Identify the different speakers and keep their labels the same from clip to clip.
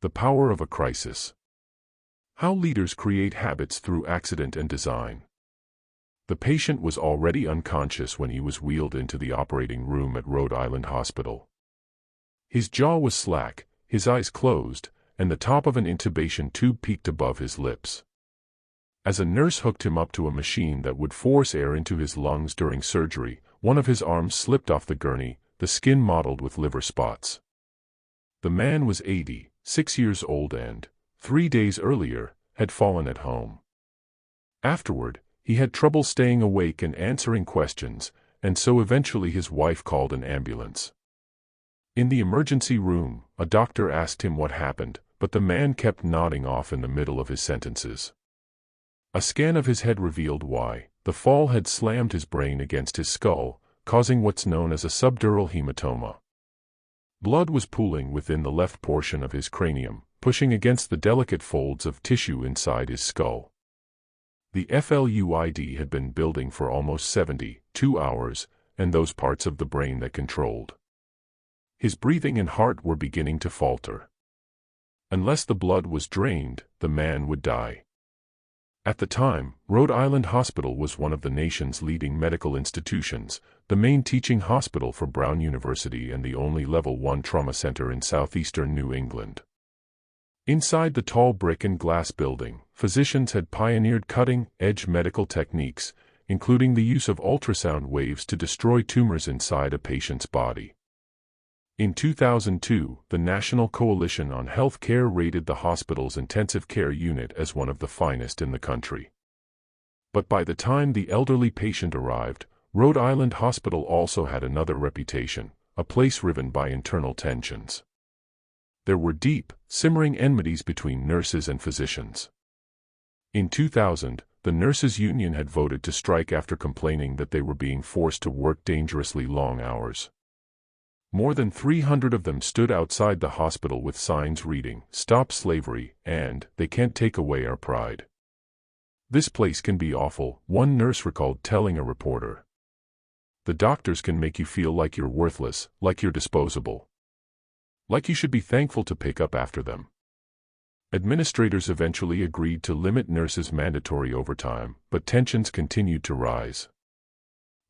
Speaker 1: The power of a crisis. How leaders create habits through accident and design. The patient was already unconscious when he was wheeled into the operating room at Rhode Island Hospital. His jaw was slack, his eyes closed, and the top of an intubation tube peeked above his lips. As a nurse hooked him up to a machine that would force air into his lungs during surgery, one of his arms slipped off the gurney, the skin mottled with liver spots. The man was 86 years old and, 3 days earlier, had fallen at home. Afterward, he had trouble staying awake and answering questions, and so eventually his wife called an ambulance. In the emergency room, a doctor asked him what happened, but the man kept nodding off in the middle of his sentences. A scan of his head revealed why. The fall had slammed his brain against his skull, causing what's known as a subdural hematoma. Blood was pooling within the left portion of his cranium, pushing against the delicate folds of tissue inside his skull. The fluid had been building for almost 72 hours, and those parts of the brain that controlled his breathing and heart were beginning to falter. Unless the blood was drained, the man would die. At the time, Rhode Island Hospital was one of the nation's leading medical institutions, the main teaching hospital for Brown University and the only Level 1 trauma center in southeastern New England. Inside the tall brick and glass building, physicians had pioneered cutting-edge medical techniques, including the use of ultrasound waves to destroy tumors inside a patient's body. In 2002, the National Coalition on Health Care rated the hospital's intensive care unit as one of the finest in the country. But by the time the elderly patient arrived, Rhode Island Hospital also had another reputation, a place riven by internal tensions. There were deep, simmering enmities between nurses and physicians. In 2000, the nurses' union had voted to strike after complaining that they were being forced to work dangerously long hours. More than 300 of them stood outside the hospital with signs reading, "Stop slavery," and "They can't take away our pride." "This place can be awful," one nurse recalled telling a reporter. "The doctors can make you feel like you're worthless, like you're disposable. Like you should be thankful to pick up after them." Administrators eventually agreed to limit nurses' mandatory overtime, but tensions continued to rise.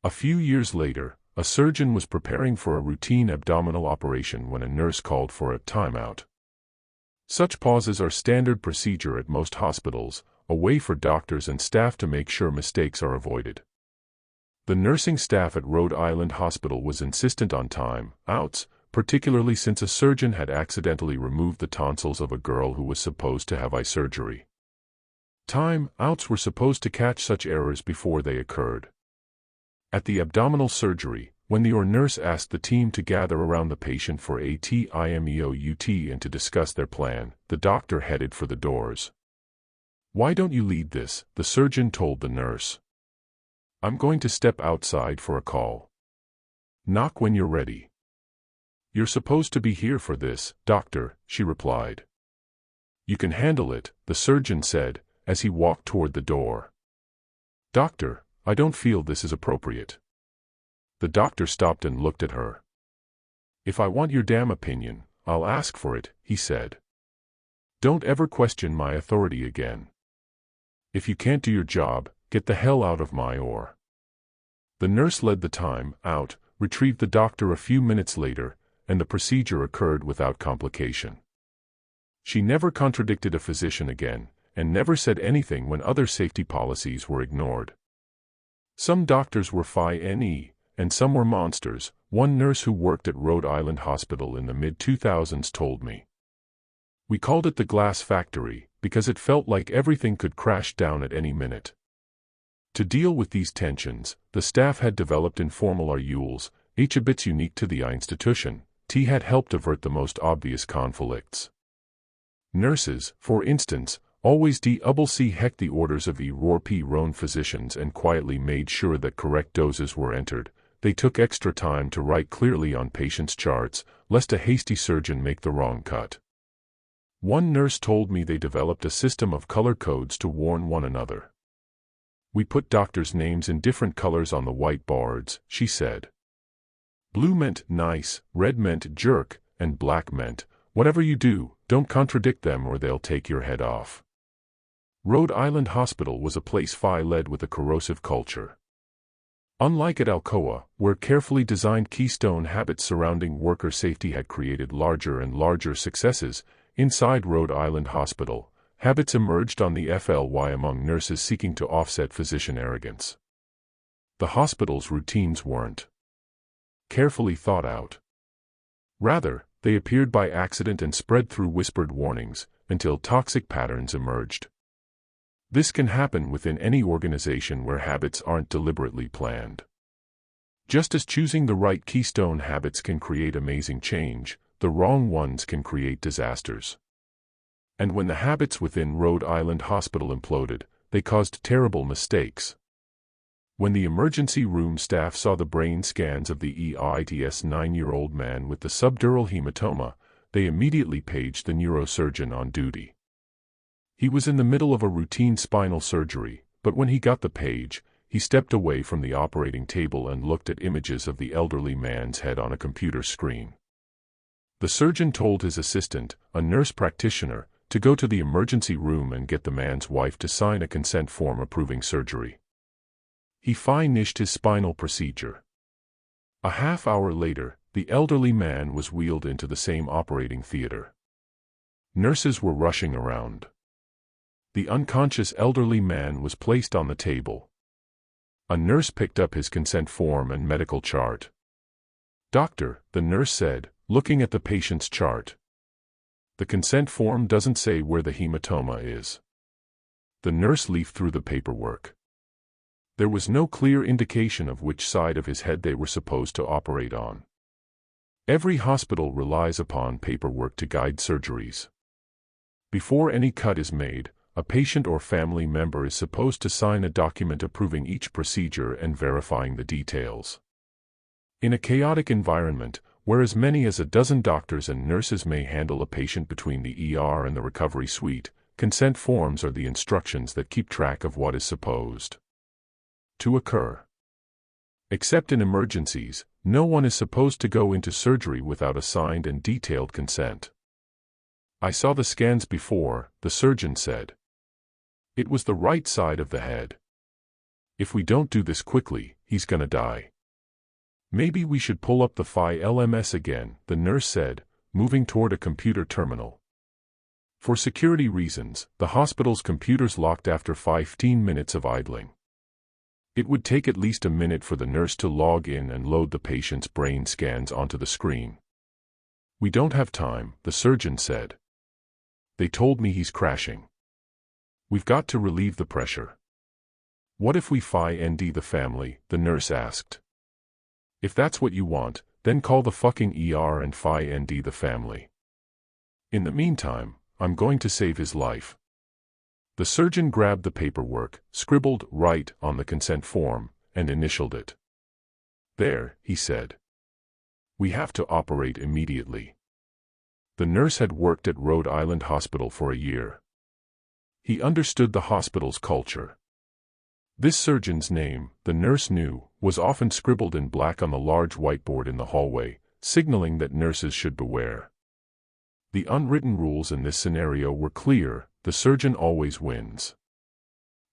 Speaker 1: A few years later, a surgeon was preparing for a routine abdominal operation when a nurse called for a timeout. Such pauses are standard procedure at most hospitals, a way for doctors and staff to make sure mistakes are avoided. The nursing staff at Rhode Island Hospital was insistent on time-outs, particularly since a surgeon had accidentally removed the tonsils of a girl who was supposed to have eye surgery. Time-outs were supposed to catch such errors before they occurred. At the abdominal surgery, when the nurse asked the team to gather around the patient for a timeout and to discuss their plan, the doctor headed for the doors. "Why don't you lead this?" the surgeon told the nurse. "I'm going to step outside for a call. Knock when you're ready." "You're supposed to be here for this, doctor," she replied. "You can handle it," the surgeon said, as he walked toward the door. "Doctor, I don't feel this is appropriate." The doctor stopped and looked at her. "If I want your damn opinion, I'll ask for it," he said. "Don't ever question my authority again. If you can't do your job, get the hell out of my OR." The nurse led the time out, retrieved the doctor a few minutes later, and the procedure occurred without complication. She never contradicted a physician again, and never said anything when other safety policies were ignored. Some doctors were fine, and some were monsters, one nurse who worked at Rhode Island Hospital in the mid-2000s told me. "We called it the glass factory, because it felt like everything could crash down at any minute." To deal with these tensions, the staff had developed informal rules, each a bit unique to the institution. Had helped avert the most obvious conflicts. Nurses, for instance, always heck the orders of roan physicians and quietly made sure that correct doses were entered. They took extra time to write clearly on patients' charts, lest a hasty surgeon make the wrong cut. One nurse told me they developed a system of color codes to warn one another. "We put doctors' names in different colors on the white boards," she said. Blue meant nice, red meant jerk, and black meant, Whatever you do, don't contradict them or they'll take your head off. Rhode Island Hospital was a place led with a corrosive culture. Unlike at Alcoa, where carefully designed keystone habits surrounding worker safety had created larger and larger successes, inside Rhode Island Hospital, habits emerged on the fly among nurses seeking to offset physician arrogance. The hospital's routines weren't carefully thought out. Rather, they appeared by accident and spread through whispered warnings, until toxic patterns emerged. This can happen within any organization where habits aren't deliberately planned. Just as choosing the right keystone habits can create amazing change, the wrong ones can create disasters. And when the habits within Rhode Island Hospital imploded, they caused terrible mistakes. When the emergency room staff saw the brain scans of the EIT's 9-year-old man with the subdural hematoma, they immediately paged the neurosurgeon on duty. He was in the middle of a routine spinal surgery, but when he got the page, he stepped away from the operating table and looked at images of the elderly man's head on a computer screen. The surgeon told his assistant, a nurse practitioner, to go to the emergency room and get the man's wife to sign a consent form approving surgery. He finished his spinal procedure. A half hour later, the elderly man was wheeled into the same operating theater. Nurses were rushing around. The unconscious elderly man was placed on the table. A nurse picked up his consent form and medical chart. "Doctor," the nurse said, looking at the patient's chart. "The consent form doesn't say where the hematoma is." The nurse leafed through the paperwork. There was no clear indication of which side of his head they were supposed to operate on. Every hospital relies upon paperwork to guide surgeries. Before any cut is made, a patient or family member is supposed to sign a document approving each procedure and verifying the details. In a chaotic environment, where as many as a dozen doctors and nurses may handle a patient between the ER and the recovery suite, consent forms are the instructions that keep track of what is supposed to occur. Except in emergencies, no one is supposed to go into surgery without a signed and detailed consent. "I saw the scans before," the surgeon said. "It was the right side of the head. If we don't do this quickly, he's gonna die." "Maybe we should pull up the LMS again," the nurse said, moving toward a computer terminal. For security reasons, the hospital's computers locked after 15 minutes of idling. It would take at least a minute for the nurse to log in and load the patient's brain scans onto the screen. "We don't have time," the surgeon said. "They told me he's crashing. We've got to relieve the pressure." "What if we find the family?" the nurse asked. "If that's what you want, then call the fucking ER and find the family. In the meantime, I'm going to save his life." The surgeon grabbed the paperwork, scribbled "right" on the consent form, and initialed it. "There," he said. "We have to operate immediately." The nurse had worked at Rhode Island Hospital for a year. He understood the hospital's culture. This surgeon's name, the nurse knew, was often scribbled in black on the large whiteboard in the hallway, signaling that nurses should beware. The unwritten rules in this scenario were clear: the surgeon always wins.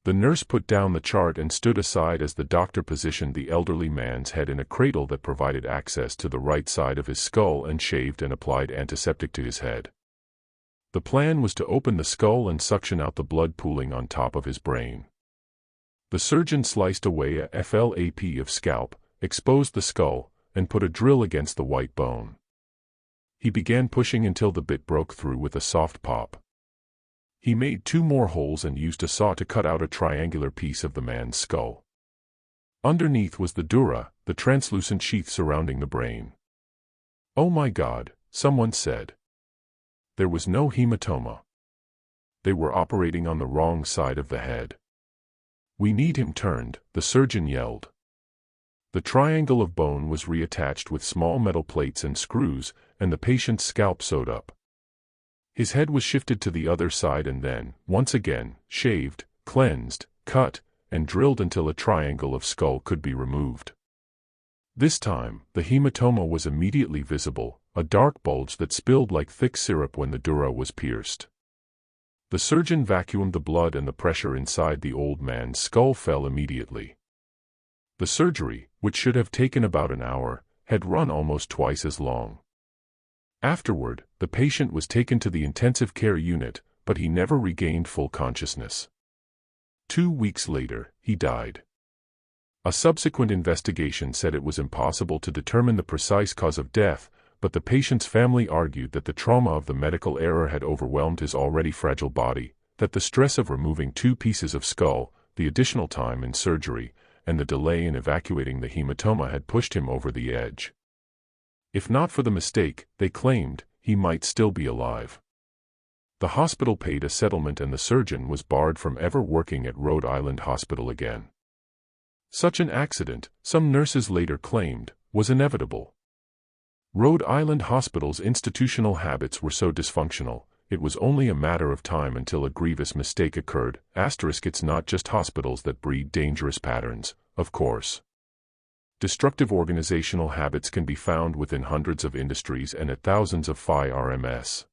Speaker 1: The nurse put down the chart and stood aside as the doctor positioned the elderly man's head in a cradle that provided access to the right side of his skull and shaved and applied antiseptic to his head. The plan was to open the skull and suction out the blood pooling on top of his brain. The surgeon sliced away a flap of scalp, exposed the skull, and put a drill against the white bone. He began pushing until the bit broke through with a soft pop. He made 2 more holes and used a saw to cut out a triangular piece of the man's skull. Underneath was the dura, the translucent sheath surrounding the brain. "Oh my God," someone said. There was no hematoma. They were operating on the wrong side of the head. "We need him turned," the surgeon yelled. The triangle of bone was reattached with small metal plates and screws, and the patient's scalp sewed up. His head was shifted to the other side and then, once again, shaved, cleansed, cut, and drilled until a triangle of skull could be removed. This time, the hematoma was immediately visible, a dark bulge that spilled like thick syrup when the dura was pierced. The surgeon vacuumed the blood and the pressure inside the old man's skull fell immediately. The surgery, which should have taken about an hour, had run almost twice as long. Afterward, the patient was taken to the intensive care unit, but he never regained full consciousness. 2 weeks later, he died. A subsequent investigation said it was impossible to determine the precise cause of death, but the patient's family argued that the trauma of the medical error had overwhelmed his already fragile body, that the stress of removing 2 pieces of skull, the additional time in surgery, and the delay in evacuating the hematoma had pushed him over the edge. If not for the mistake, they claimed, he might still be alive. The hospital paid a settlement and the surgeon was barred from ever working at Rhode Island Hospital again. Such an accident, some nurses later claimed, was inevitable. Rhode Island Hospital's institutional habits were so dysfunctional, it was only a matter of time until a grievous mistake occurred. It's not just hospitals that breed dangerous patterns, of course. Destructive organizational habits can be found within hundreds of industries and at thousands of FI-RMS.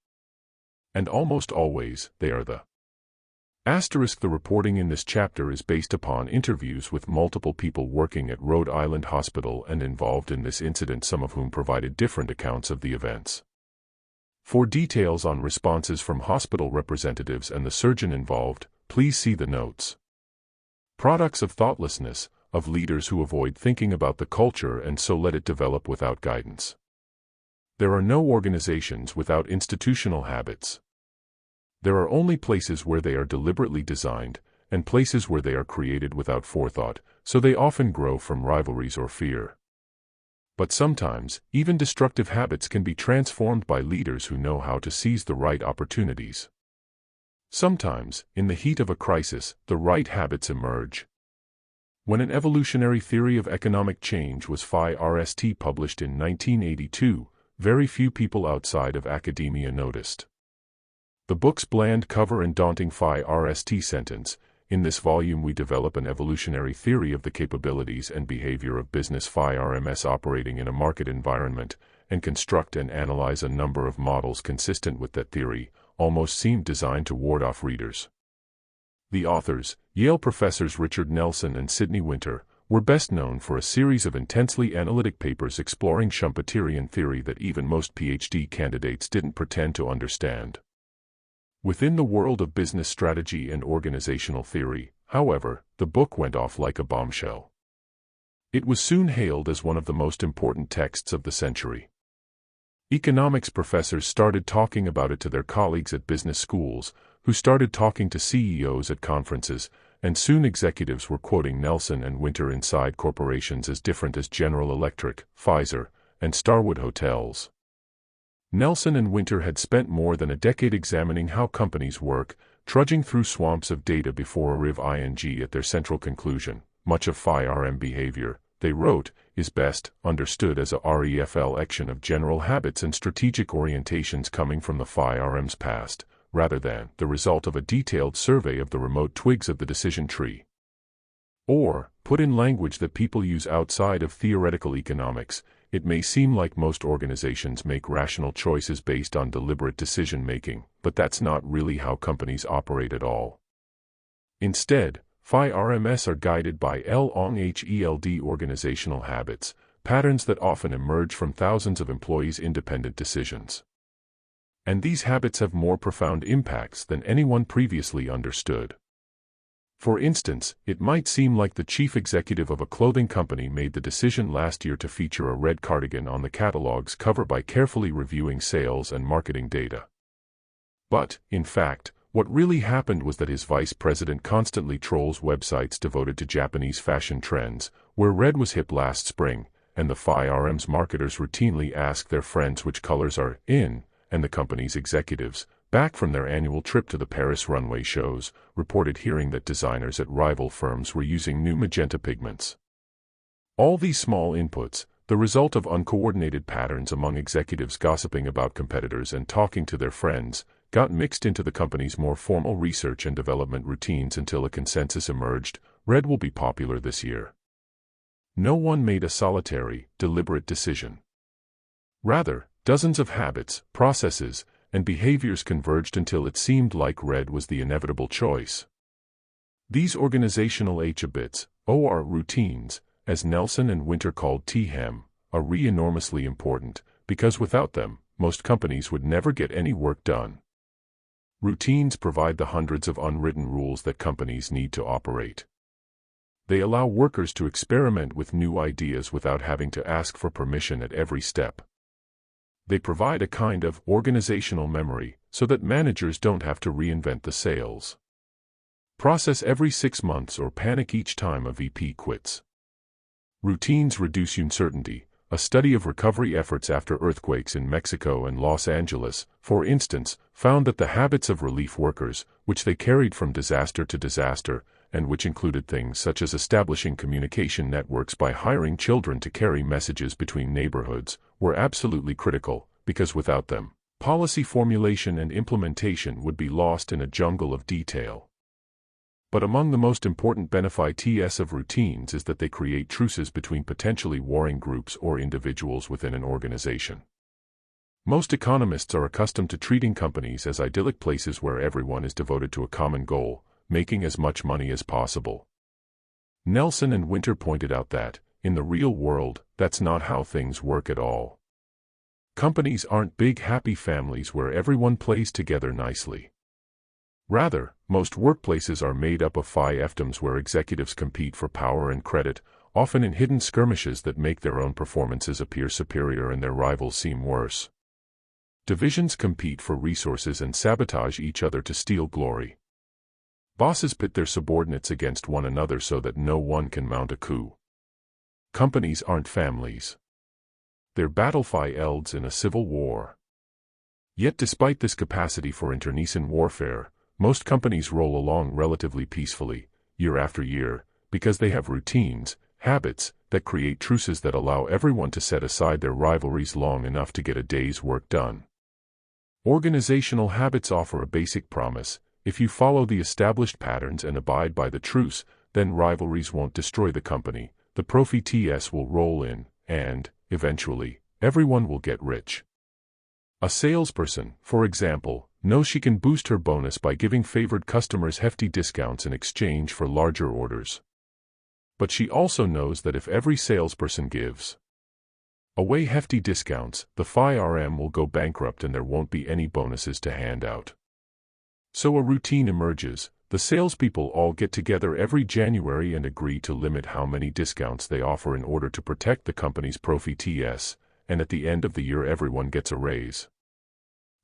Speaker 1: And almost always, they are the The reporting in this chapter is based upon interviews with multiple people working at Rhode Island Hospital and involved in this incident, some of whom provided different accounts of the events. For details on responses from hospital representatives and the surgeon involved, please see the notes. Products of thoughtlessness, of leaders who avoid thinking about the culture and so let it develop without guidance. There are no organizations without institutional habits. There are only places where they are deliberately designed, and places where they are created without forethought, so they often grow from rivalries or fear. But sometimes, even destructive habits can be transformed by leaders who know how to seize the right opportunities. Sometimes, in the heat of a crisis, the right habits emerge. When an evolutionary theory of economic change was FI-RST published in 1982, very few people outside of academia noticed. The book's bland cover and daunting FI-RST sentence, "In this volume we develop an evolutionary theory of the capabilities and behavior of business FI-RMS operating in a market environment, and construct and analyze a number of models consistent with that theory," almost seemed designed to ward off readers. The authors, Yale professors Richard Nelson and Sidney Winter, were best known for a series of intensely analytic papers exploring Schumpeterian theory that even most PhD candidates didn't pretend to understand. Within the world of business strategy and organizational theory, however, the book went off like a bombshell. It was soon hailed as one of the most important texts of the century. Economics professors started talking about it to their colleagues at business schools, who started talking to CEOs at conferences, and soon executives were quoting Nelson and Winter inside corporations as different as General Electric, Pfizer, and Starwood Hotels. Nelson and Winter had spent more than a decade examining how companies work, trudging through swamps of data before arriving at their central conclusion. Much of FI-RM behavior, they wrote, is best understood as a reflection of general habits and strategic orientations coming from the FI-RM's past, rather than the result of a detailed survey of the remote twigs of the decision tree. Or, put in language that people use outside of theoretical economics, it may seem like most organizations make rational choices based on deliberate decision-making, but that's not really how companies operate at all. Instead, FI-RMS are guided by LONGHELD organizational habits, patterns that often emerge from thousands of employees' independent decisions. And these habits have more profound impacts than anyone previously understood. For instance, it might seem like the chief executive of a clothing company made the decision last year to feature a red cardigan on the catalog's cover by carefully reviewing sales and marketing data. But, in fact, what really happened was that his vice president constantly trolls websites devoted to Japanese fashion trends, where red was hip last spring, and the FI-RM's marketers routinely ask their friends which colors are in, and the company's executives, back from their annual trip to the Paris runway shows, reported hearing that designers at rival firms were using new magenta pigments. All these small inputs, the result of uncoordinated patterns among executives gossiping about competitors and talking to their friends, got mixed into the company's more formal research and development routines until a consensus emerged: red will be popular this year. No one made a solitary, deliberate decision. Rather, dozens of habits, processes, and behaviors converged until it seemed like red was the inevitable choice. These organizational habits, or routines, as Nelson and Winter called THEM, are enormously important, because without them, most companies would never get any work done. Routines provide the hundreds of unwritten rules that companies need to operate. They allow workers to experiment with new ideas without having to ask for permission at every step. They provide a kind of organizational memory so that managers don't have to reinvent the sales process every 6 months or panic each time a VP quits. Routines reduce uncertainty. A study of recovery efforts after earthquakes in Mexico and Los Angeles, for instance, found that the habits of relief workers, which they carried from disaster to disaster, and which included things such as establishing communication networks by hiring children to carry messages between neighborhoods, were absolutely critical, because without them, policy formulation and implementation would be lost in a jungle of detail. But among the most important benefits of routines is that they create truces between potentially warring groups or individuals within an organization. Most economists are accustomed to treating companies as idyllic places where everyone is devoted to a common goal, making as much money as possible. Nelson and Winter pointed out that, in the real world, that's not how things work at all. Companies aren't big happy families where everyone plays together nicely. Rather, most workplaces are made up of fiefdoms where executives compete for power and credit, often in hidden skirmishes that make their own performances appear superior and their rivals seem worse. Divisions compete for resources and sabotage each other to steal glory. Bosses pit their subordinates against one another so that no one can mount a coup. Companies aren't families. They're battlefields in a civil war. Yet despite this capacity for internecine warfare, most companies roll along relatively peacefully, year after year, because they have routines, habits, that create truces that allow everyone to set aside their rivalries long enough to get a day's work done. Organizational habits offer a basic promise: if you follow the established patterns and abide by the truce, then rivalries won't destroy the company, the profits will roll in, and, eventually, everyone will get rich. A salesperson, for example, knows she can boost her bonus by giving favored customers hefty discounts in exchange for larger orders. But she also knows that if every salesperson gives away hefty discounts, the firm will go bankrupt and there won't be any bonuses to hand out. So a routine emerges. The salespeople all get together every January and agree to limit how many discounts they offer in order to protect the company's profits, and at the end of the year everyone gets a raise.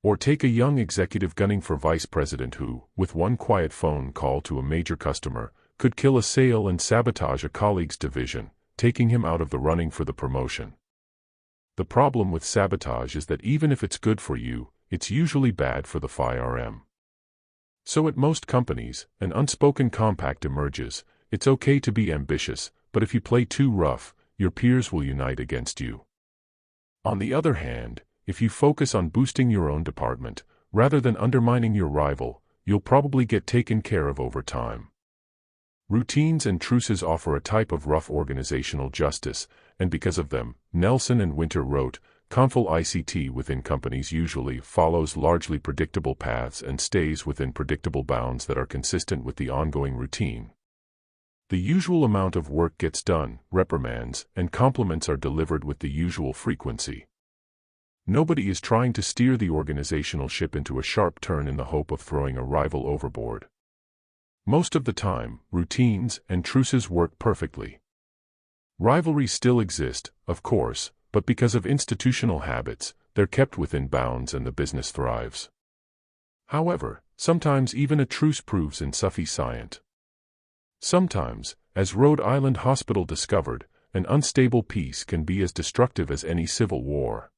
Speaker 1: Or take a young executive gunning for vice president who, with one quiet phone call to a major customer, could kill a sale and sabotage a colleague's division, taking him out of the running for the promotion. The problem with sabotage is that even if it's good for you, it's usually bad for the firm. So at most companies, an unspoken compact emerges: it's okay to be ambitious, but if you play too rough, your peers will unite against you. On the other hand, if you focus on boosting your own department, rather than undermining your rival, you'll probably get taken care of over time. Routines and truces offer a type of rough organizational justice, and because of them, Nelson and Winter wrote, conflict ICT within companies usually follows largely predictable paths and stays within predictable bounds that are consistent with the ongoing routine. The usual amount of work gets done, reprimands and compliments are delivered with the usual frequency. Nobody is trying to steer the organizational ship into a sharp turn in the hope of throwing a rival overboard. Most of the time, routines and truces work perfectly. Rivalries still exist, of course, but because of institutional habits, they're kept within bounds and the business thrives. However, sometimes even a truce proves insufficient. Sometimes, as Rhode Island Hospital discovered, an unstable peace can be as destructive as any civil war.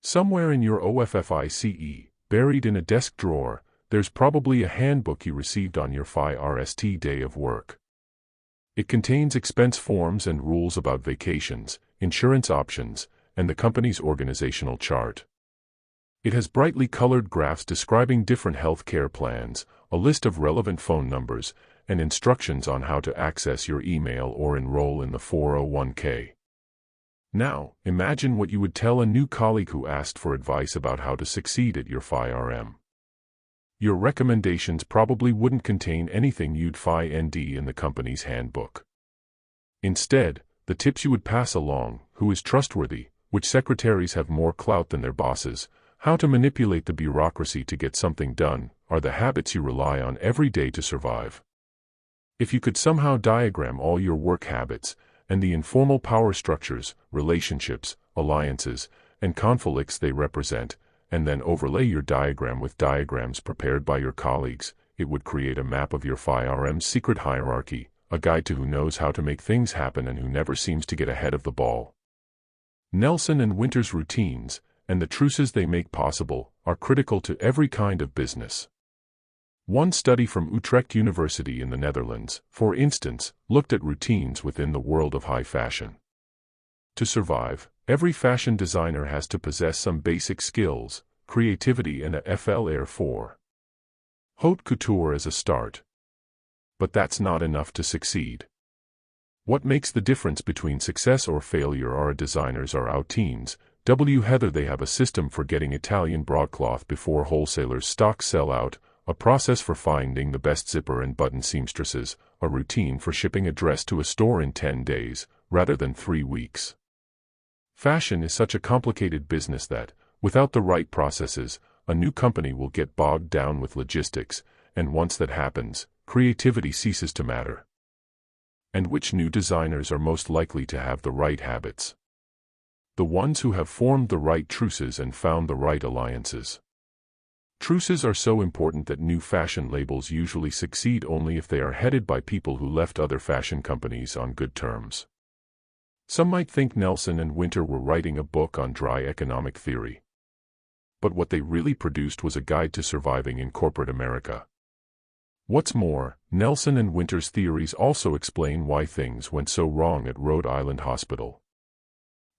Speaker 1: Somewhere in your OFFICE, buried in a desk drawer, there's probably a handbook you received on your first day of work. It contains expense forms and rules about vacations, insurance options, and the company's organizational chart. It has brightly colored graphs describing different health care plans, a list of relevant phone numbers, and instructions on how to access your email or enroll in the 401k. Now, imagine what you would tell a new colleague who asked for advice about how to succeed at your firm. Your recommendations probably wouldn't contain anything you'd find in the company's handbook. Instead, the tips you would pass along: who is trustworthy, which secretaries have more clout than their bosses, how to manipulate the bureaucracy to get something done, are the habits you rely on every day to survive. If you could somehow diagram all your work habits, and the informal power structures, relationships, alliances, and conflicts they represent, and then overlay your diagram with diagrams prepared by your colleagues, it would create a map of your firm's secret hierarchy, a guide to who knows how to make things happen and who never seems to get ahead of the ball. Nelson and Winter's routines, and the truces they make possible, are critical to every kind of business. One study from Utrecht University in the Netherlands, for instance, looked at routines within the world of high fashion. To survive, every fashion designer has to possess some basic skills, creativity and a flair for haute couture as a start. But that's not enough to succeed. What makes the difference between success or failure are designers are routines. Heather they have a system for getting Italian broadcloth before wholesalers' stocks sell out, a process for finding the best zipper and button seamstresses, a routine for shipping a dress to a store in 10 days, rather than 3 weeks. Fashion is such a complicated business that, without the right processes, a new company will get bogged down with logistics, and once that happens, creativity ceases to matter. And which new designers are most likely to have the right habits? The ones who have formed the right truces and found the right alliances. Truces are so important that new fashion labels usually succeed only if they are headed by people who left other fashion companies on good terms. Some might think Nelson and Winter were writing a book on dry economic theory. But what they really produced was a guide to surviving in corporate America. What's more, Nelson and Winter's theories also explain why things went so wrong at Rhode Island Hospital.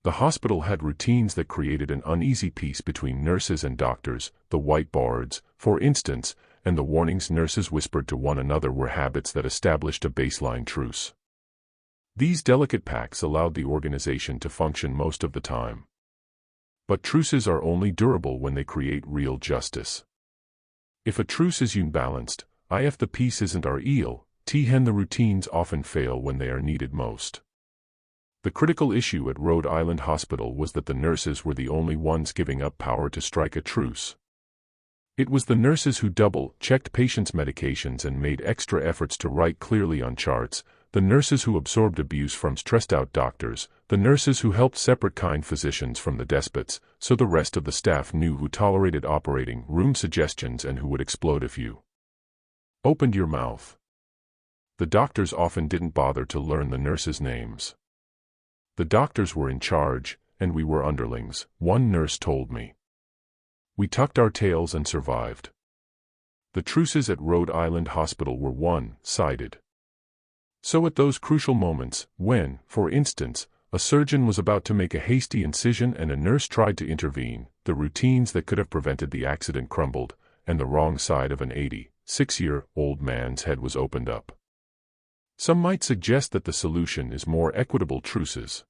Speaker 1: The hospital had routines that created an uneasy peace between nurses and doctors. The whiteboards, for instance, and the warnings nurses whispered to one another were habits that established a baseline truce. These delicate pacts allowed the organization to function most of the time. But truces are only durable when they create real justice. If a truce is unbalanced, if the peace isn't real, the routines often fail when they are needed most. The critical issue at Rhode Island Hospital was that the nurses were the only ones giving up power to strike a truce. It was the nurses who double-checked patients' medications and made extra efforts to write clearly on charts, the nurses who absorbed abuse from stressed-out doctors, the nurses who helped separate kind physicians from the despots, so the rest of the staff knew who tolerated operating room suggestions and who would explode if you opened your mouth. The doctors often didn't bother to learn the nurses' names. The doctors were in charge, and we were underlings, one nurse told me. We tucked our tails and survived. The truces at Rhode Island Hospital were one-sided. So at those crucial moments, when, for instance, a surgeon was about to make a hasty incision and a nurse tried to intervene, the routines that could have prevented the accident crumbled, and the wrong side of an 86-year-old man's head was opened up. Some might suggest that the solution is more equitable truces.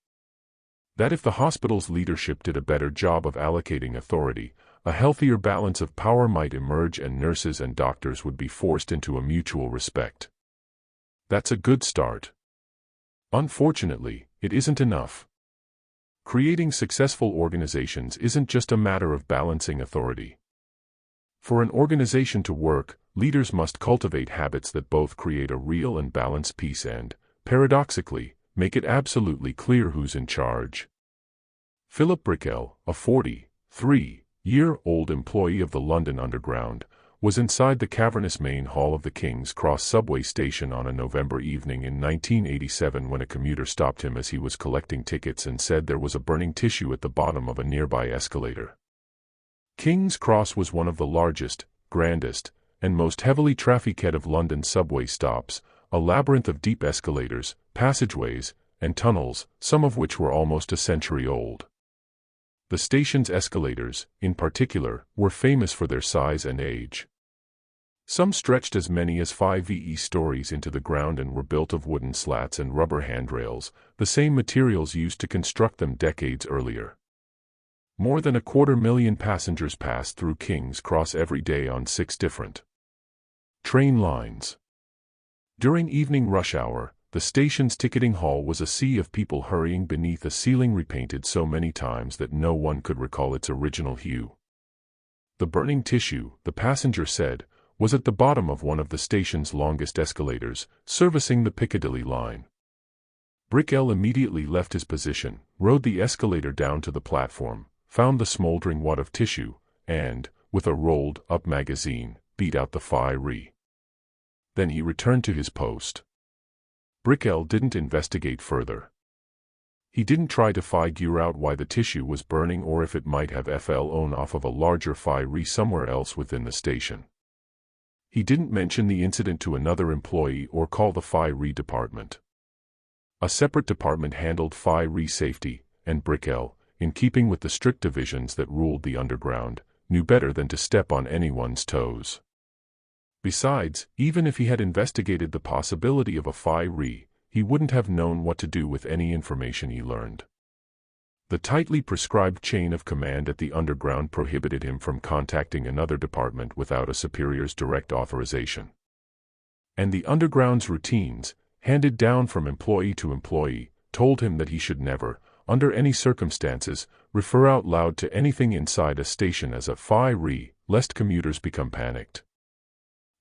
Speaker 1: That if the hospital's leadership did a better job of allocating authority, a healthier balance of power might emerge and nurses and doctors would be forced into a mutual respect. That's a good start. Unfortunately, it isn't enough. Creating successful organizations isn't just a matter of balancing authority. For an organization to work, leaders must cultivate habits that both create a real and balanced peace and, paradoxically, make it absolutely clear who's in charge. Philip Brickell, a 43-year-old employee of the London Underground, was inside the cavernous main hall of the King's Cross subway station on a November evening in 1987 when a commuter stopped him as he was collecting tickets and said there was a burning tissue at the bottom of a nearby escalator. King's Cross was one of the largest, grandest, and most heavily trafficked of London subway stops, a labyrinth of deep escalators, passageways, and tunnels, some of which were almost a century old. The station's escalators, in particular, were famous for their size and age. Some stretched as many as 5 stories into the ground and were built of wooden slats and rubber handrails, the same materials used to construct them decades earlier. More than 250,000 passengers passed through King's Cross every day on 6 different train lines. During evening rush hour, the station's ticketing hall was a sea of people hurrying beneath a ceiling repainted so many times that no one could recall its original hue. The burning tissue, the passenger said, was at the bottom of one of the station's longest escalators, servicing the Piccadilly line. Brickell immediately left his position, rode the escalator down to the platform, found the smoldering wad of tissue, and, with a rolled-up magazine, beat out the fire. Then he returned to his post. Brickell didn't investigate further. He didn't try to figure out why the tissue was burning or if it might have fallen off of a larger fire somewhere else within the station. He didn't mention the incident to another employee or call the fire department. A separate department handled fire safety, and Brickell, in keeping with the strict divisions that ruled the underground, knew better than to step on anyone's toes. Besides, even if he had investigated the possibility of a fire, he wouldn't have known what to do with any information he learned. The tightly prescribed chain of command at the underground prohibited him from contacting another department without a superior's direct authorization. And the underground's routines, handed down from employee to employee, told him that he should never, under any circumstances, refer out loud to anything inside a station as a fire, lest commuters become panicked.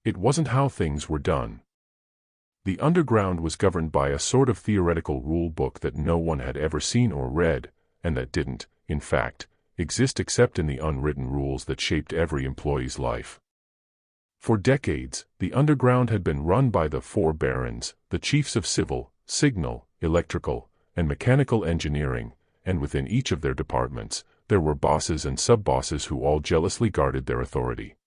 Speaker 1: It wasn't how things were done. The underground was governed by a sort of theoretical rule book that no one had ever seen or read, and that didn't, in fact, exist except in the unwritten rules that shaped every employee's life. For decades, the underground had been run by the 4 barons, the chiefs of civil, signal, electrical, and mechanical engineering, and within each of their departments, there were bosses and sub-bosses who all jealously guarded their authority.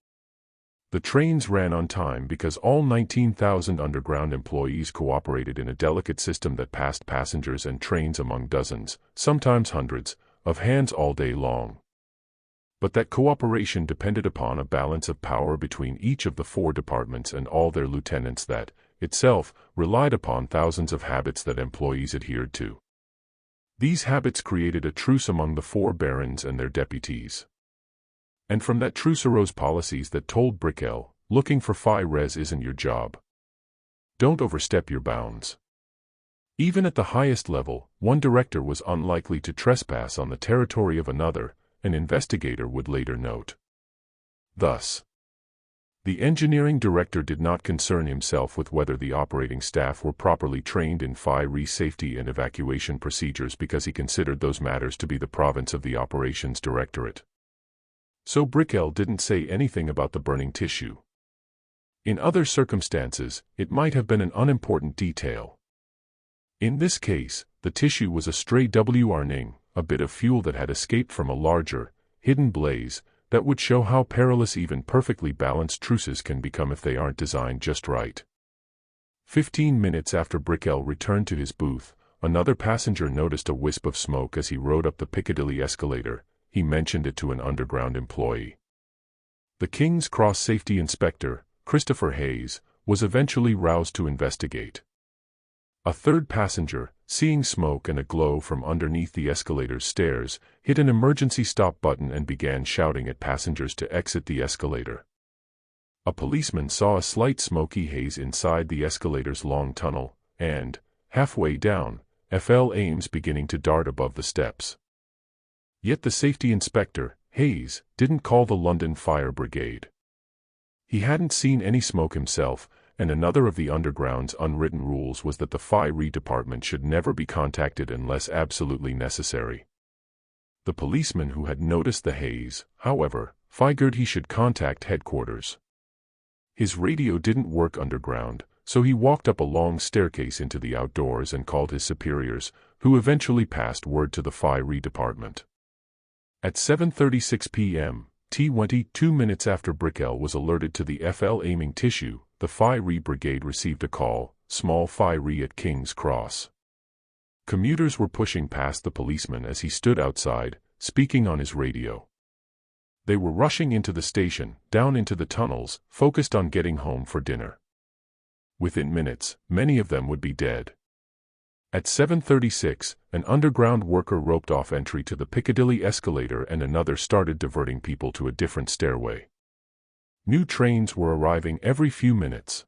Speaker 1: The trains ran on time because all 19,000 underground employees cooperated in a delicate system that passed passengers and trains among dozens, sometimes hundreds, of hands all day long. But that cooperation depended upon a balance of power between each of the 4 departments and all their lieutenants that, itself, relied upon thousands of habits that employees adhered to. These habits created a truce among the 4 barons and their deputies. And from that truce arose policies that told Brickell, looking for fires isn't your job. Don't overstep your bounds. Even at the highest level, one director was unlikely to trespass on the territory of another, an investigator would later note. Thus, the engineering director did not concern himself with whether the operating staff were properly trained in fire safety and evacuation procedures because he considered those matters to be the province of the operations directorate. So Brickell didn't say anything about the burning tissue. In other circumstances, it might have been an unimportant detail. In this case, the tissue was a stray warning, a bit of fuel that had escaped from a larger, hidden blaze, that would show how perilous even perfectly balanced truces can become if they aren't designed just right. 15 minutes after Brickell returned to his booth, another passenger noticed a wisp of smoke as he rode up the Piccadilly escalator. He mentioned it to an underground employee. The King's Cross safety inspector, Christopher Hayes, was eventually roused to investigate. A third passenger, seeing smoke and a glow from underneath the escalator's stairs, hit an emergency stop button and began shouting at passengers to exit the escalator. A policeman saw a slight smoky haze inside the escalator's long tunnel, and, halfway down, flames beginning to dart above the steps. Yet the safety inspector, Hayes, didn't call the London Fire Brigade. He hadn't seen any smoke himself, and another of the underground's unwritten rules was that the fire department should never be contacted unless absolutely necessary. The policeman who had noticed the haze, however, figured he should contact headquarters. His radio didn't work underground, so he walked up a long staircase into the outdoors and called his superiors, who eventually passed word to the fire department. At 7:36 p.m., 22 minutes after Brickell was alerted to the flaming tissue, the fire brigade received a call, small fire at King's Cross. Commuters were pushing past the policeman as he stood outside, speaking on his radio. They were rushing into the station, down into the tunnels, focused on getting home for dinner. Within minutes, many of them would be dead. At 7:36, an underground worker roped off entry to the Piccadilly escalator and another started diverting people to a different stairway. New trains were arriving every few minutes.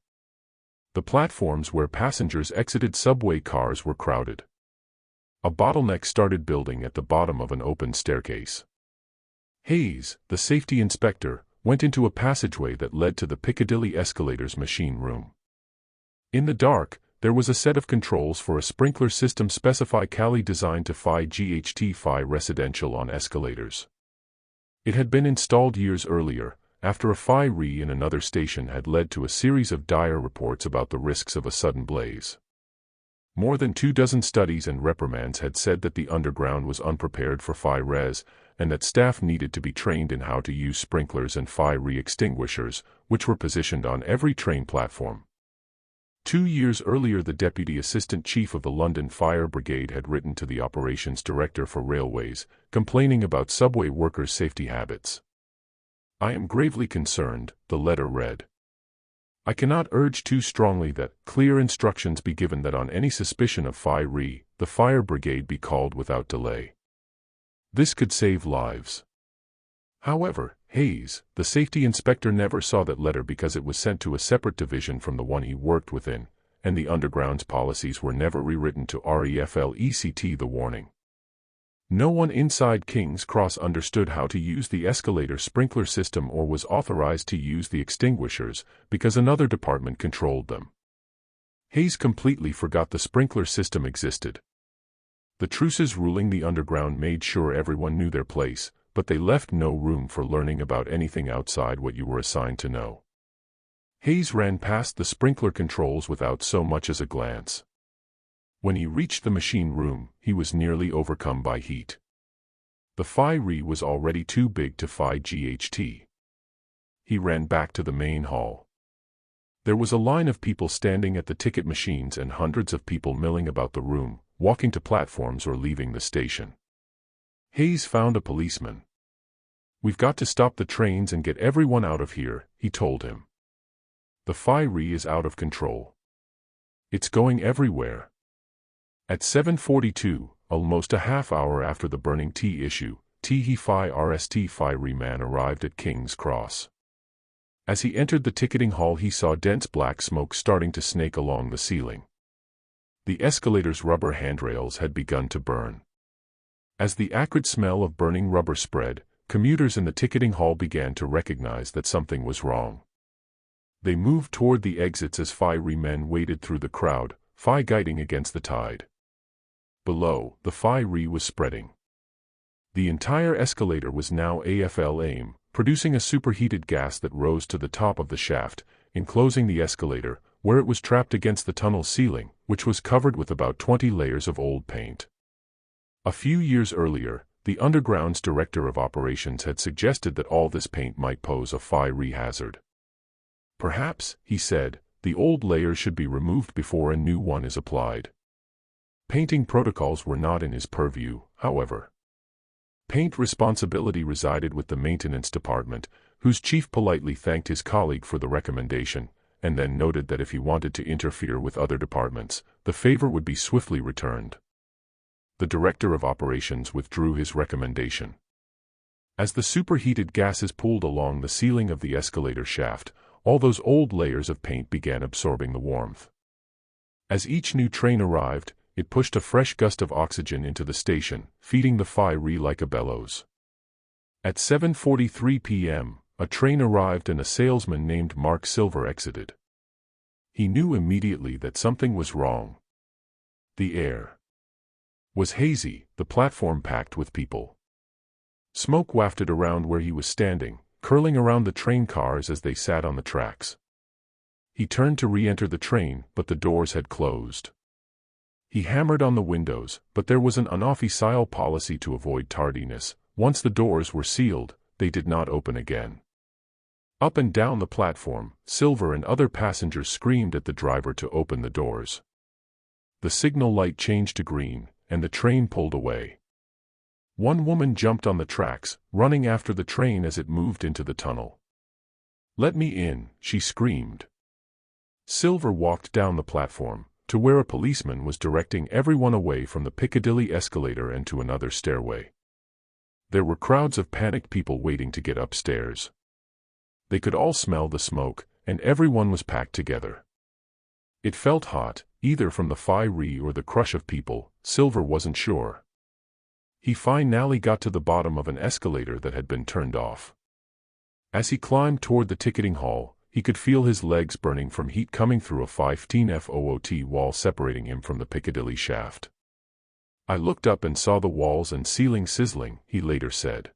Speaker 1: The platforms where passengers exited subway cars were crowded. A bottleneck started building at the bottom of an open staircase. Hayes, the safety inspector, went into a passageway that led to the Piccadilly escalator's machine room. In the dark, there was a set of controls for a sprinkler system specifically designed to GHT residential on escalators. It had been installed years earlier, after a fire in another station had led to a series of dire reports about the risks of a sudden blaze. More than 24 studies and reprimands had said that the underground was unprepared for fires, and that staff needed to be trained in how to use sprinklers and fire extinguishers, which were positioned on every train platform. 2 years earlier, the Deputy Assistant Chief of the London Fire Brigade had written to the Operations Director for Railways, complaining about subway workers' safety habits. "I am gravely concerned," the letter read. "I cannot urge too strongly that clear instructions be given that on any suspicion of fire, the fire brigade be called without delay. This could save lives." However, Hayes, the safety inspector, never saw that letter because it was sent to a separate division from the one he worked within, and the underground's policies were never rewritten to reflect the warning. No one inside King's Cross understood how to use the escalator sprinkler system or was authorized to use the extinguishers, because another department controlled them. Hayes completely forgot the sprinkler system existed. The truces ruling the underground made sure everyone knew their place, but they left no room for learning about anything outside what you were assigned to know. Hayes ran past the sprinkler controls without so much as a glance. When he reached the machine room, he was nearly overcome by heat. The fire was already too big to GHT. He ran back to the main hall. There was a line of people standing at the ticket machines and hundreds of people milling about the room, walking to platforms or leaving the station. Hayes found a policeman. "We've got to stop the trains and get everyone out of here," he told him. "The fire is out of control. It's going everywhere." At 7:42, almost a half hour after the burning tea issue, THFIRST fireman arrived at King's Cross. As he entered the ticketing hall, he saw dense black smoke starting to snake along the ceiling. The escalator's rubber handrails had begun to burn. As the acrid smell of burning rubber spread, commuters in the ticketing hall began to recognize that something was wrong. They moved toward the exits as firemen waded through the crowd, guiding against the tide. Below, the fire was spreading. The entire escalator was now aflame, producing a superheated gas that rose to the top of the shaft, enclosing the escalator, where it was trapped against the tunnel ceiling, which was covered with about 20 layers of old paint. A few years earlier, the Underground's director of operations had suggested that all this paint might pose a fire hazard. "Perhaps," he said, "the old layers should be removed before a new one is applied." Painting protocols were not in his purview, however. Paint responsibility resided with the maintenance department, whose chief politely thanked his colleague for the recommendation, and then noted that if he wanted to interfere with other departments, the favor would be swiftly returned. The director of operations withdrew his recommendation. As the superheated gases pooled along the ceiling of the escalator shaft, all those old layers of paint began absorbing the warmth. As each new train arrived, it pushed a fresh gust of oxygen into the station, feeding the fire like a bellows. At 7:43 p.m., a train arrived and a salesman named Mark Silver exited. He knew immediately that something was wrong. The air was hazy, the platform packed with people. Smoke wafted around where he was standing, curling around the train cars as they sat on the tracks. He turned to re-enter the train, but the doors had closed. He hammered on the windows, but there was an unofficial policy to avoid tardiness. Once the doors were sealed, they did not open again. Up and down the platform, Silver and other passengers screamed at the driver to open the doors. The signal light changed to green, and the train pulled away. One woman jumped on the tracks, running after the train as it moved into the tunnel. "Let me in," she screamed. Silver walked down the platform, to where a policeman was directing everyone away from the Piccadilly escalator and to another stairway. There were crowds of panicked people waiting to get upstairs. They could all smell the smoke, and everyone was packed together. It felt hot, either from the fire or the crush of people. Silver wasn't sure. He finally got to the bottom of an escalator that had been turned off. As he climbed toward the ticketing hall, he could feel his legs burning from heat coming through a 15-foot wall separating him from the Piccadilly shaft. "I looked up and saw the walls and ceiling sizzling," he later said.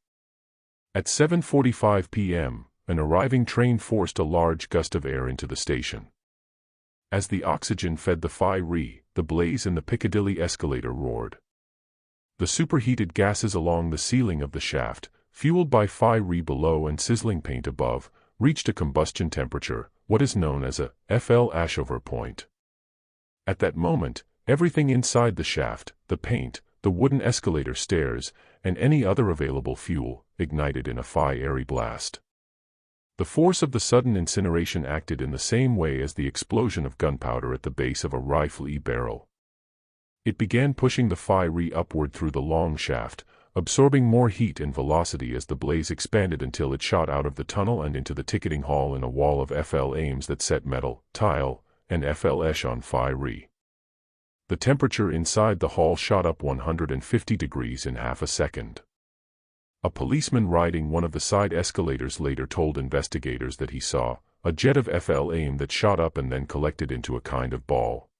Speaker 1: At 7:45 p.m., an arriving train forced a large gust of air into the station. As the oxygen fed the fire, the blaze in the Piccadilly escalator roared. The superheated gases along the ceiling of the shaft, fueled by fire below and sizzling paint above, reached a combustion temperature, what is known as a flashover point. At that moment, everything inside the shaft, the paint, the wooden escalator stairs, and any other available fuel, ignited in a fiery blast. The force of the sudden incineration acted in the same way as the explosion of gunpowder at the base of a rifle barrel. It began pushing the fire upward through the long shaft, absorbing more heat and velocity as the blaze expanded until it shot out of the tunnel and into the ticketing hall in a wall of flames that set metal, tile, and flesh on fire. The temperature inside the hall shot up 150 degrees in half a second. A policeman riding one of the side escalators later told investigators that he saw a jet of flame that shot up and then collected into a kind of ball.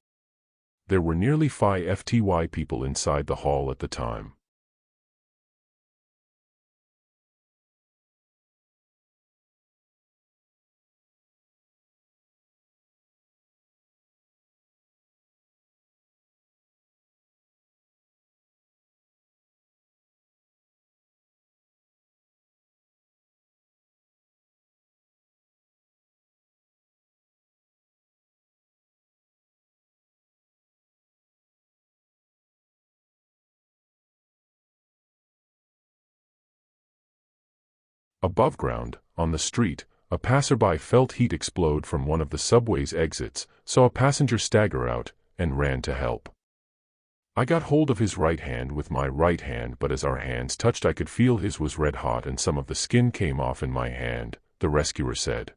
Speaker 1: There were nearly 50 people inside the hall at the time. Above ground, on the street, a passerby felt heat explode from one of the subway's exits, saw a passenger stagger out, and ran to help. "I got hold of his right hand with my right hand, but as our hands touched I could feel his was red hot and some of the skin came off in my hand," the rescuer said.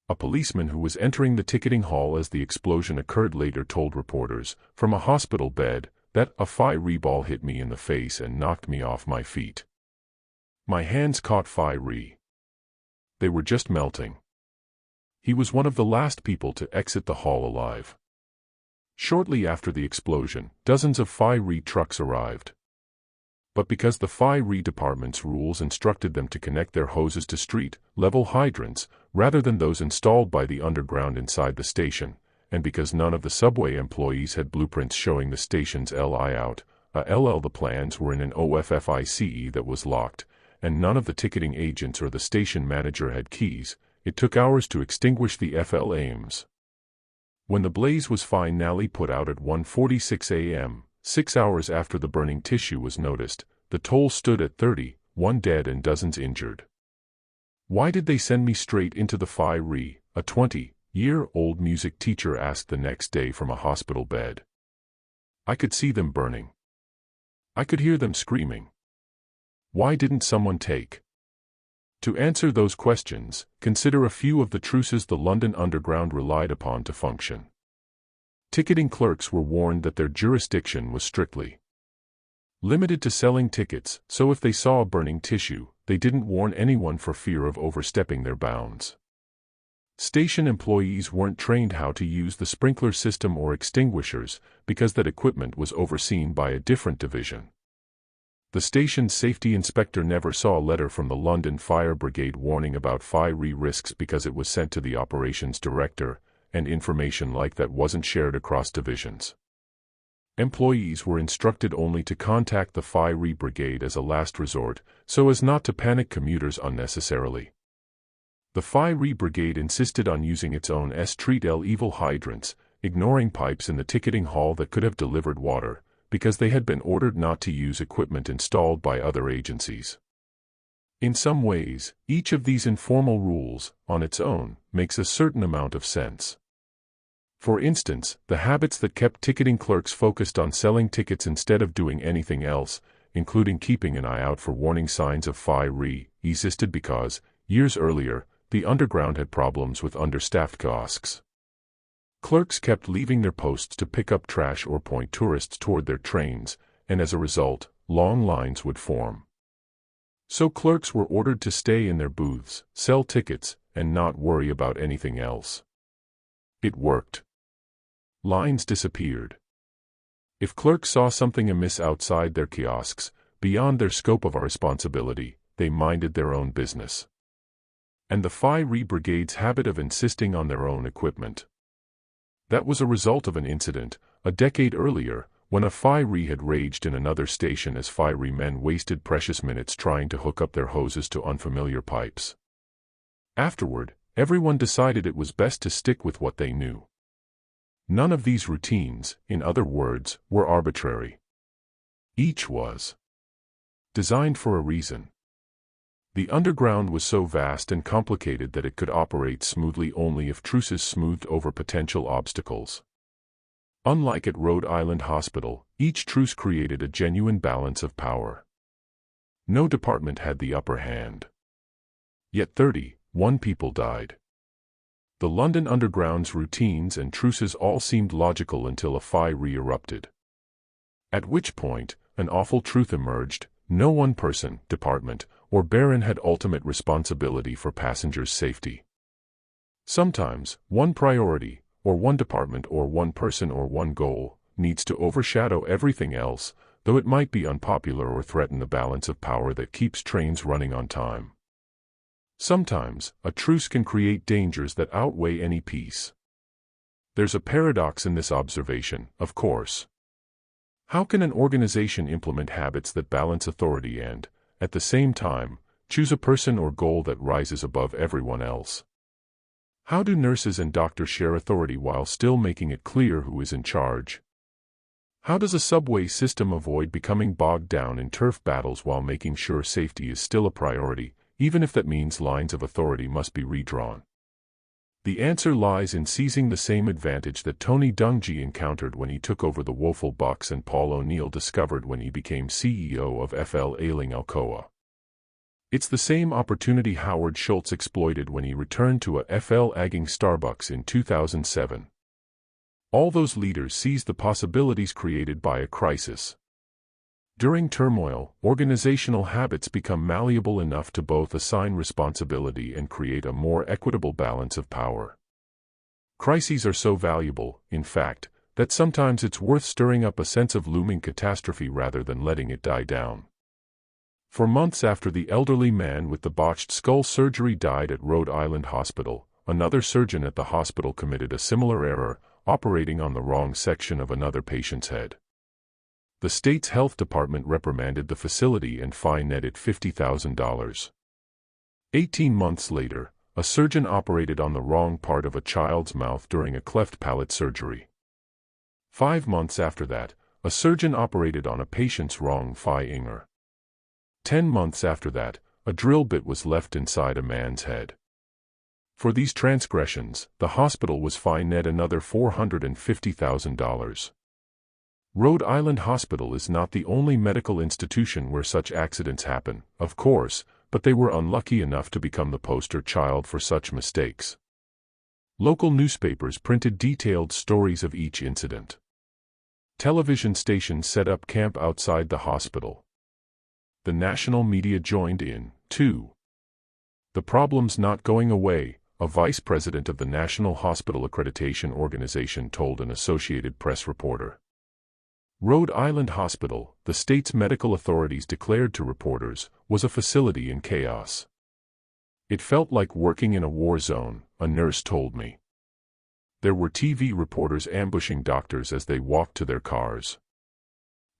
Speaker 1: A policeman who was entering the ticketing hall as the explosion occurred later told reporters, from a hospital bed, that a fire ball hit me in the face and knocked me off my feet. "My hands caught fire. They were just melting." He was one of the last people to exit the hall alive. Shortly after the explosion, dozens of fire trucks arrived. But because the fire department's rules instructed them to connect their hoses to street-level hydrants, rather than those installed by the underground inside the station, and because none of the subway employees had blueprints showing the station's layout, the plans were in an OFFICE that was locked, and none of the ticketing agents or the station manager had keys, it took hours to extinguish the flames. When the blaze was finally put out at 1:46 a.m., 6 hours after the burning tissue was noticed, the toll stood at 30, 1 dead and dozens injured. "Why did they send me straight into the fire?" a 20-year-old music teacher asked the next day from a hospital bed. "I could see them burning. I could hear them screaming. Why didn't someone take?" To answer those questions, consider a few of the truces the London Underground relied upon to function. Ticketing clerks were warned that their jurisdiction was strictly limited to selling tickets, so if they saw a burning tissue, they didn't warn anyone for fear of overstepping their bounds. Station employees weren't trained how to use the sprinkler system or extinguishers, because that equipment was overseen by a different division. The station's safety inspector never saw a letter from the London Fire Brigade warning about fire risks because it was sent to the operations director, and information like that wasn't shared across divisions. Employees were instructed only to contact the fire brigade as a last resort, so as not to panic commuters unnecessarily. The fire brigade insisted on using its own street-level hydrants, ignoring pipes in the ticketing hall that could have delivered water, because they had been ordered not to use equipment installed by other agencies. In some ways, each of these informal rules, on its own, makes a certain amount of sense. For instance, the habits that kept ticketing clerks focused on selling tickets instead of doing anything else, including keeping an eye out for warning signs of FI-RE, existed because, years earlier, the Underground had problems with understaffed kiosks. Clerks kept leaving their posts to pick up trash or point tourists toward their trains, and as a result, long lines would form. So clerks were ordered to stay in their booths, sell tickets, and not worry about anything else. It worked. Lines disappeared. If clerks saw something amiss outside their kiosks, beyond their scope of responsibility, they minded their own business. And the FI-RE Brigade's habit of insisting on their own equipment. That was a result of an incident, a decade earlier, when a FI-RE had raged in another station as FI-RE men wasted precious minutes trying to hook up their hoses to unfamiliar pipes. Afterward, everyone decided it was best to stick with what they knew. None of these routines, in other words, were arbitrary. Each was designed for a reason. The Underground was so vast and complicated that it could operate smoothly only if truces smoothed over potential obstacles. Unlike at Rhode Island Hospital, each truce created a genuine balance of power. No department had the upper hand. Yet 31 people died. The London Underground's routines and truces all seemed logical until a FI-RE erupted. At which point, an awful truth emerged: no one person, department, or baron had ultimate responsibility for passengers' safety. Sometimes, one priority, or one department or one person or one goal, needs to overshadow everything else, though it might be unpopular or threaten the balance of power that keeps trains running on time. Sometimes, a truce can create dangers that outweigh any peace. There's a paradox in this observation, of course. How can an organization implement habits that balance authority and, at the same time, choose a person or goal that rises above everyone else? How do nurses and doctors share authority while still making it clear who is in charge? How does a subway system avoid becoming bogged down in turf battles while making sure safety is still a priority, even if that means lines of authority must be redrawn? The answer lies in seizing the same advantage that Tony Dungy encountered when he took over the woeful Bucks and Paul O'Neill discovered when he became CEO of FL Ailing Alcoa. It's the same opportunity Howard Schultz exploited when he returned to a FL agging Starbucks in 2007. All those leaders seized the possibilities created by a crisis. During turmoil, organizational habits become malleable enough to both assign responsibility and create a more equitable balance of power. Crises are so valuable, in fact, that sometimes it's worth stirring up a sense of looming catastrophe rather than letting it die down. For months after the elderly man with the botched skull surgery died at Rhode Island Hospital, another surgeon at the hospital committed a similar error, operating on the wrong section of another patient's head. The state's health department reprimanded the facility and fine netted $50,000. 18 months later, a surgeon operated on the wrong part of a child's mouth during a cleft palate surgery. 5 months after that, a surgeon operated on a patient's wrong pharynx. 10 months after that, a drill bit was left inside a man's head. For these transgressions, the hospital was fined another $450,000. Rhode Island Hospital is not the only medical institution where such accidents happen, of course, but they were unlucky enough to become the poster child for such mistakes. Local newspapers printed detailed stories of each incident. Television stations set up camp outside the hospital. The national media joined in, too. The problem's not going away, a vice president of the National Hospital Accreditation Organization told an Associated Press reporter. Rhode Island Hospital, the state's medical authorities declared to reporters, was a facility in chaos. It felt like working in a war zone, a nurse told me. There were TV reporters ambushing doctors as they walked to their cars.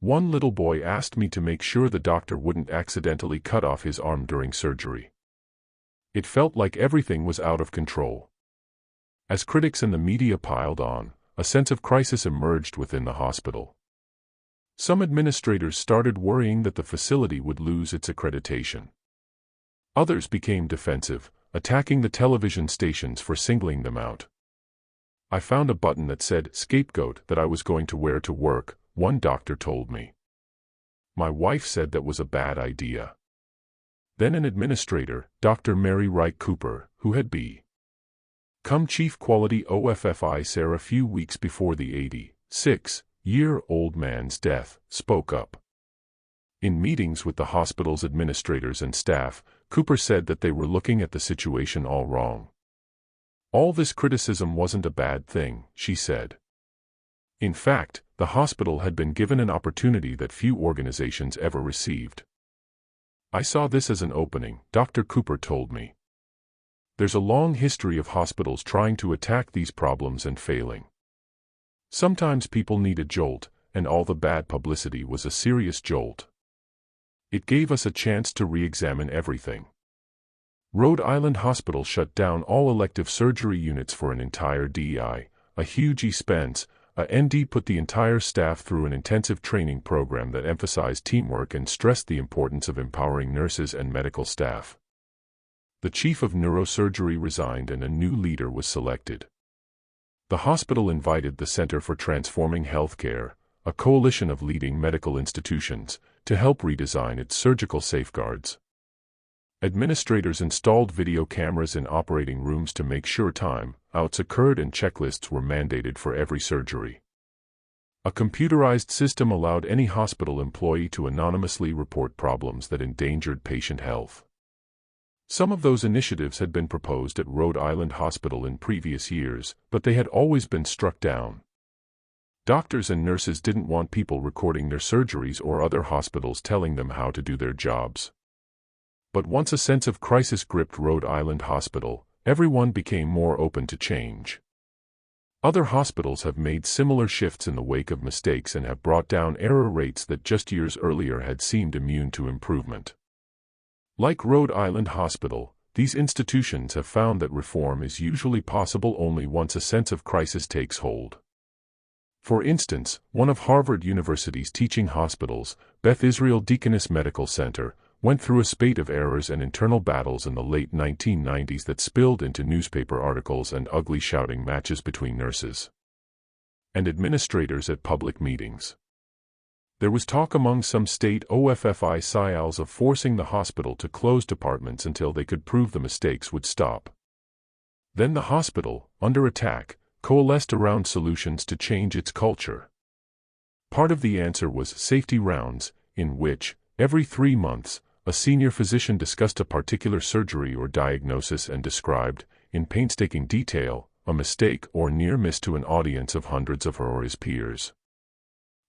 Speaker 1: One little boy asked me to make sure the doctor wouldn't accidentally cut off his arm during surgery. It felt like everything was out of control. As critics and the media piled on, a sense of crisis emerged within the hospital. Some administrators started worrying that the facility would lose its accreditation. Others became defensive, attacking the television stations for singling them out. I found a button that said "scapegoat" that I was going to wear to work, one doctor told me. My wife said that was a bad idea. Then an administrator, Dr. Mary Wright Cooper, who had become Chief Quality Officer a few weeks before the 86-year-old man's death, spoke up. In meetings with the hospital's administrators and staff, Cooper said that they were looking at the situation all wrong. All this criticism wasn't a bad thing, she said. In fact, the hospital had been given an opportunity that few organizations ever received. I saw this as an opening, Dr. Cooper told me. There's a long history of hospitals trying to attack these problems and failing. Sometimes people need a jolt, and all the bad publicity was a serious jolt. It gave us a chance to re-examine everything. Rhode Island Hospital shut down all elective surgery units for an entire DI, a huge expense. A ND put the entire staff through an intensive training program that emphasized teamwork and stressed the importance of empowering nurses and medical staff. The chief of neurosurgery resigned and a new leader was selected. The hospital invited the Center for Transforming Healthcare, a coalition of leading medical institutions, to help redesign its surgical safeguards. Administrators installed video cameras in operating rooms to make sure time-outs occurred and checklists were mandated for every surgery. A computerized system allowed any hospital employee to anonymously report problems that endangered patient health. Some of those initiatives had been proposed at Rhode Island Hospital in previous years, but they had always been struck down. Doctors and nurses didn't want people recording their surgeries or other hospitals telling them how to do their jobs. But once a sense of crisis gripped Rhode Island Hospital, everyone became more open to change. Other hospitals have made similar shifts in the wake of mistakes and have brought down error rates that just years earlier had seemed immune to improvement. Like Rhode Island Hospital, these institutions have found that reform is usually possible only once a sense of crisis takes hold. For instance, one of Harvard University's teaching hospitals, Beth Israel Deaconess Medical Center, went through a spate of errors and internal battles in the late 1990s that spilled into newspaper articles and ugly shouting matches between nurses and administrators at public meetings. There was talk among some state officials of forcing the hospital to close departments until they could prove the mistakes would stop. Then the hospital, under attack, coalesced around solutions to change its culture. Part of the answer was safety rounds, in which, every 3 months, a senior physician discussed a particular surgery or diagnosis and described, in painstaking detail, a mistake or near miss to an audience of hundreds of her or his peers.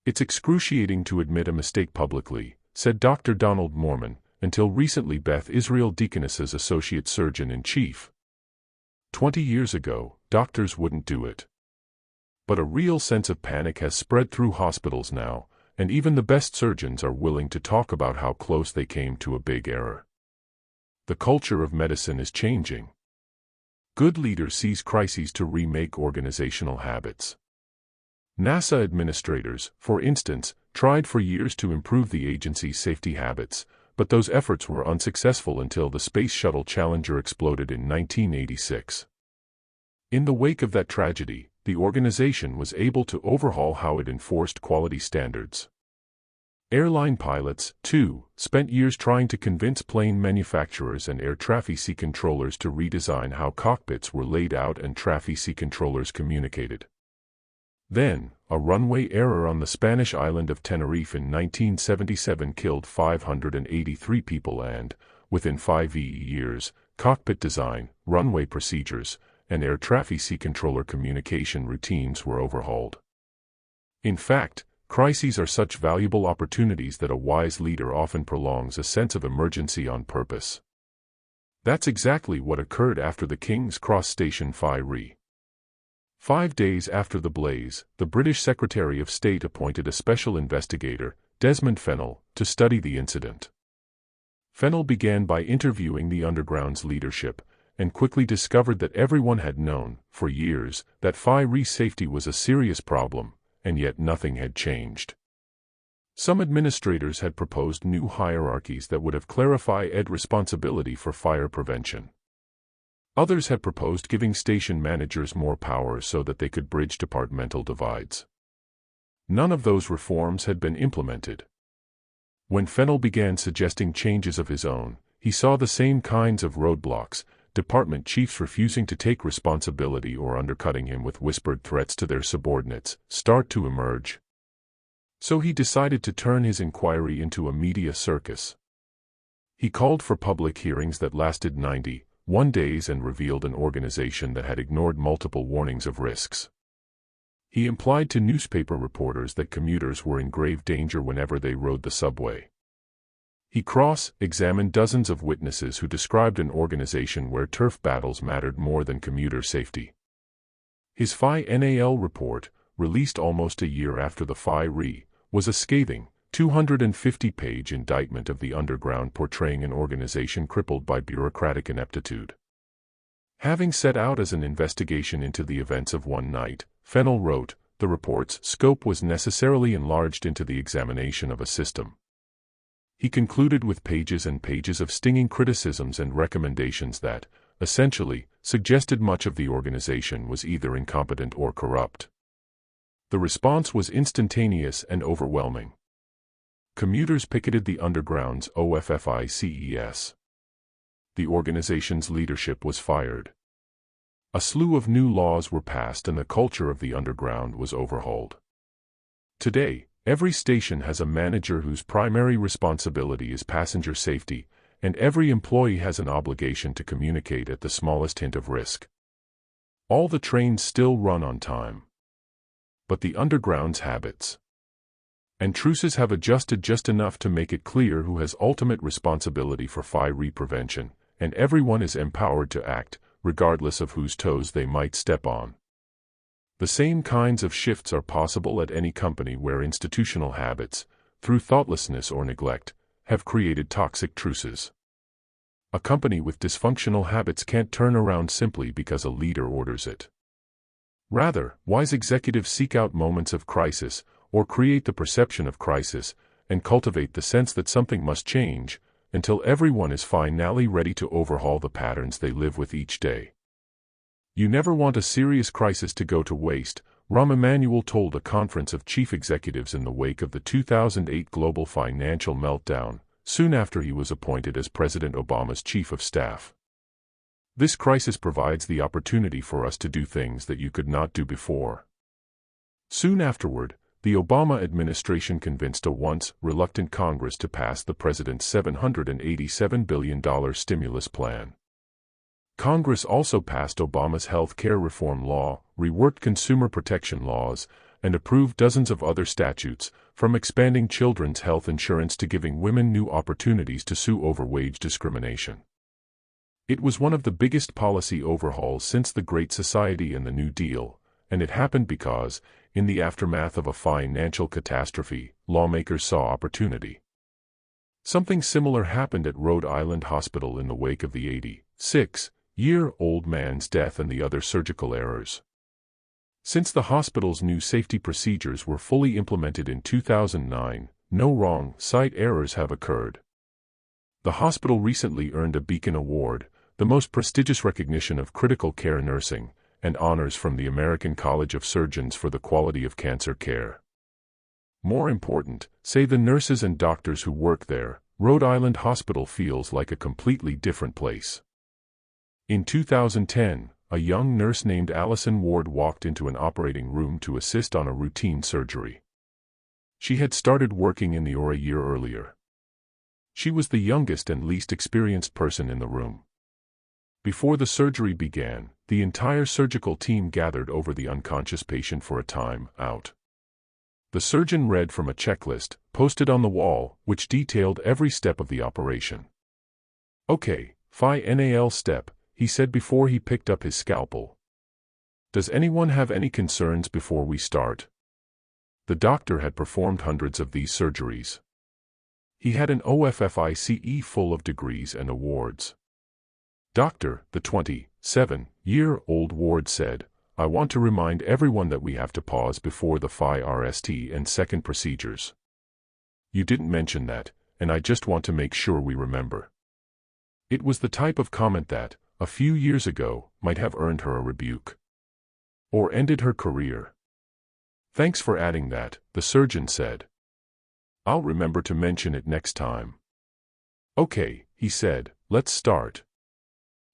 Speaker 1: It's excruciating to admit a mistake publicly, said Dr. Donald Mormon, until recently Beth Israel Deaconess's associate surgeon-in-chief. 20 years ago, doctors wouldn't do it. But a real sense of panic has spread through hospitals now, and even the best surgeons are willing to talk about how close they came to a big error. The culture of medicine is changing. Good leaders seize crises to remake organizational habits. NASA administrators, for instance, tried for years to improve the agency's safety habits, but those efforts were unsuccessful until the Space Shuttle Challenger exploded in 1986. In the wake of that tragedy, the organization was able to overhaul how it enforced quality standards. Airline pilots, too, spent years trying to convince plane manufacturers and air traffic controllers to redesign how cockpits were laid out and traffic controllers communicated. Then, a runway error on the Spanish island of Tenerife in 1977 killed 583 people and, within 5 years, cockpit design, runway procedures, and air traffic controller communication routines were overhauled. In fact, crises are such valuable opportunities that a wise leader often prolongs a sense of emergency on purpose. That's exactly what occurred after the King's Cross Station fire. 5 days after the blaze, the British Secretary of State appointed a special investigator, Desmond Fennell, to study the incident. Fennell began by interviewing the underground's leadership, and quickly discovered that everyone had known, for years, that fire safety was a serious problem, and yet nothing had changed. Some administrators had proposed new hierarchies that would have clarified responsibility for fire prevention. Others had proposed giving station managers more power so that they could bridge departmental divides. None of those reforms had been implemented. When Fennell began suggesting changes of his own, he saw the same kinds of roadblocks, department chiefs refusing to take responsibility or undercutting him with whispered threats to their subordinates, start to emerge. So he decided to turn his inquiry into a media circus. He called for public hearings that lasted 91 days and revealed an organization that had ignored multiple warnings of risks. He implied to newspaper reporters that commuters were in grave danger whenever they rode the subway. He cross-examined dozens of witnesses who described an organization where turf battles mattered more than commuter safety. His FI-NAL report, released almost a year after the FI-RE, was a scathing, 250-page indictment of the underground portraying an organization crippled by bureaucratic ineptitude. Having set out as an investigation into the events of one night, Fennell wrote, the report's scope was necessarily enlarged into the examination of a system. He concluded with pages and pages of stinging criticisms and recommendations that, essentially, suggested much of the organization was either incompetent or corrupt. The response was instantaneous and overwhelming. Commuters picketed the Underground's OFFICES. The organization's leadership was fired. A slew of new laws were passed and the culture of the Underground was overhauled. Today, every station has a manager whose primary responsibility is passenger safety, and every employee has an obligation to communicate at the smallest hint of risk. All the trains still run on time. But the Underground's habits and truces have adjusted just enough to make it clear who has ultimate responsibility for fire prevention, and everyone is empowered to act, regardless of whose toes they might step on. The same kinds of shifts are possible at any company where institutional habits, through thoughtlessness or neglect, have created toxic truces. A company with dysfunctional habits can't turn around simply because a leader orders it. Rather, wise executives seek out moments of crisis, or create the perception of crisis, and cultivate the sense that something must change, until everyone is finally ready to overhaul the patterns they live with each day. You never want a serious crisis to go to waste, Rahm Emanuel told a conference of chief executives in the wake of the 2008 global financial meltdown, soon after he was appointed as President Obama's chief of staff. This crisis provides the opportunity for us to do things that you could not do before. Soon afterward, the Obama administration convinced a once reluctant Congress to pass the president's $787 billion stimulus plan. Congress also passed Obama's health care reform law, reworked consumer protection laws, and approved dozens of other statutes, from expanding children's health insurance to giving women new opportunities to sue over wage discrimination. It was one of the biggest policy overhauls since the Great Society and the New Deal, and it happened because, in the aftermath of a financial catastrophe, lawmakers saw opportunity. Something similar happened at Rhode Island Hospital in the wake of the 86-year-old man's death and the other surgical errors. Since the hospital's new safety procedures were fully implemented in 2009, no wrong site errors have occurred. The hospital recently earned a Beacon Award, the most prestigious recognition of critical care nursing, and honors from the American College of Surgeons for the quality of cancer care. More important, say the nurses and doctors who work there, Rhode Island Hospital feels like a completely different place. In 2010, a young nurse named Allison Ward walked into an operating room to assist on a routine surgery. She had started working in the OR a year earlier. She was the youngest and least experienced person in the room. Before the surgery began, the entire surgical team gathered over the unconscious patient for a time out. The surgeon read from a checklist, posted on the wall, which detailed every step of the operation. "Okay, FI-NAL step," he said before he picked up his scalpel. "Does anyone have any concerns before we start?" The doctor had performed hundreds of these surgeries. He had an OFFICE full of degrees and awards. "Doctor," the 27-year-old Ward said, "I want to remind everyone that we have to pause before the FI-RST and second procedures. You didn't mention that, and I just want to make sure we remember. It was the type of comment that, a few years ago, might have earned her a rebuke. Or ended her career. Thanks for adding that, the surgeon said. I'll remember to mention it next time. Okay, he said, let's start.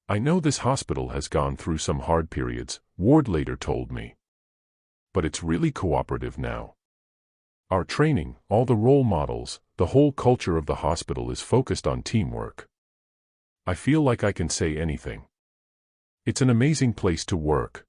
Speaker 1: I know this hospital has gone through some hard periods, Ward later told me. But it's really cooperative now. Our training, all the role models, the whole culture of the hospital is focused on teamwork. I feel like I can say anything. It's an amazing place to work.